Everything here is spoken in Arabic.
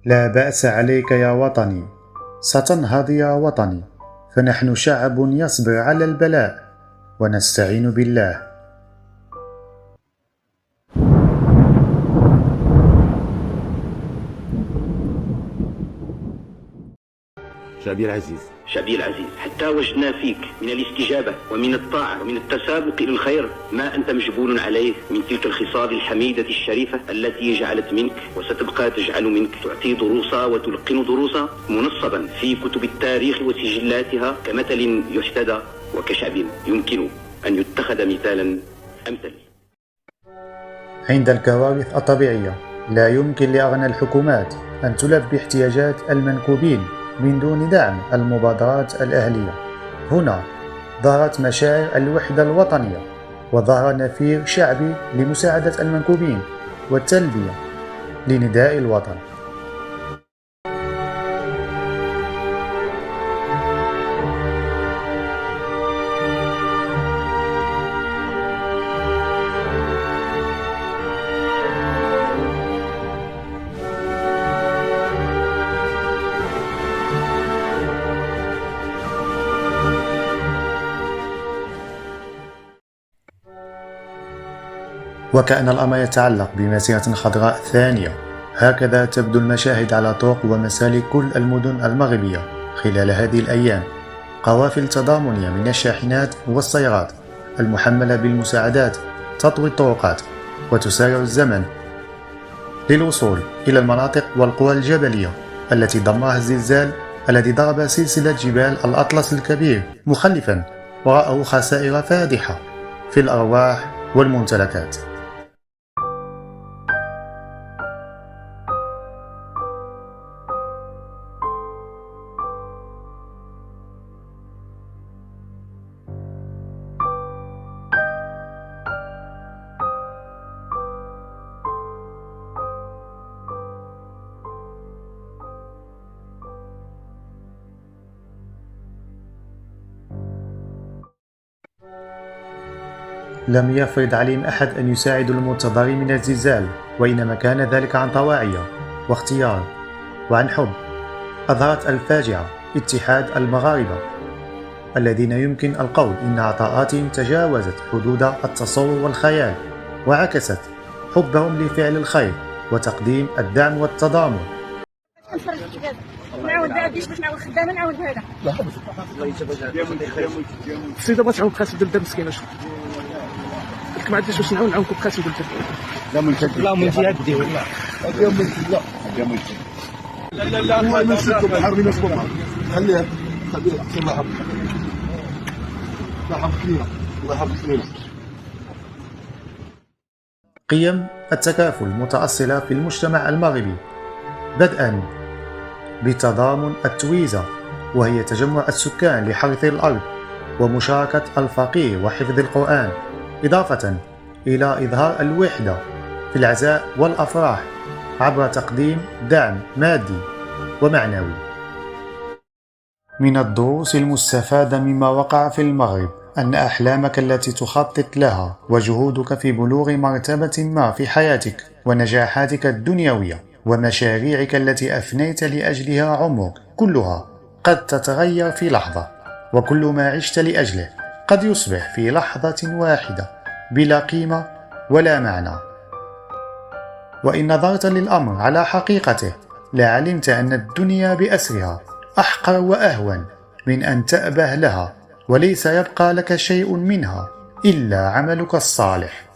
لا بأس عليك يا وطني، ستنهض يا وطني، فنحن شعب يصبر على البلاء ونستعين بالله. شعبي العزيز، حتى وجدنا فيك من الاستجابة ومن الطاعة ومن التسابق إلى الخير ما أنت مجبول عليه من تلك الخصال الحميدة الشريفة التي جعلت منك وستبقى تجعل منك تعطي دروسا وتلقن دروسا منصبا في كتب التاريخ وسجلاتها كمثل يحتذى وكشعب يمكن أن يتخذ مثالا أمثل. عند الكوارث الطبيعية لا يمكن لأغنى الحكومات أن تلبي احتياجات المنكوبين من دون دعم المبادرات الأهلية. هنا ظهرت مشاعر الوحدة الوطنية، وظهر نفير شعبي لمساعدة المنكوبين والتلبية لنداء الوطن. وكأن الأمر يتعلق بمسيرة خضراء ثانية. هكذا تبدو المشاهد على طرق ومسالك كل المدن المغربية خلال هذه الأيام. قوافل تضامنية من الشاحنات والسيارات المحملة بالمساعدات تطوي الطرقات وتسارع الزمن للوصول إلى المناطق والقرى الجبلية التي دمرها الزلزال الذي ضرب سلسلة جبال الأطلس الكبير، مخلفا وراءه خسائر فادحة في الأرواح والممتلكات. لم يفرض عليهم أحد أن يساعدوا المتضررين من الزلزال، وإنما كان ذلك عن طواعية واختيار وعن حب. أظهرت الفاجعة اتحاد المغاربة الذين يمكن القول إن عطاءاتهم تجاوزت حدود التصور والخيال، وعكست حبهم لفعل الخير وتقديم الدعم والتضامن. نعاود باش نعاود خدامه نعاود هذا لا حبس السيده ما تعاود خاص ديال مسكينه قلت ما عنديش باش نعاونكم بخاص ديال لا منتج لا منتج يدي والله يا منتج لا يا منتج لا الله يمسككم حرمي نسكم خليها احسن الله يحفظك الله يحفظك لينا الله يحفظك لينا. قيم التكافل متأصلة في المجتمع المغربي، بدءا بتضامن التويزة، وهي تجمع السكان لحرث الأرض ومشاركة الفقير وحفظ القرآن، إضافة إلى إظهار الوحدة في العزاء والأفراح عبر تقديم دعم مادي ومعنوي. من الدروس المستفادة مما وقع في المغرب أن أحلامك التي تخطط لها وجهودك في بلوغ مرتبة ما في حياتك ونجاحاتك الدنيوية ومشاريعك التي أفنيت لأجلها عمرك كلها قد تتغير في لحظة، وكل ما عشت لأجله قد يصبح في لحظة واحدة بلا قيمة ولا معنى. وإن نظرت للأمر على حقيقته لعلمت أن الدنيا بأسرها أحقر وأهون من أن تأبه لها، وليس يبقى لك شيء منها إلا عملك الصالح.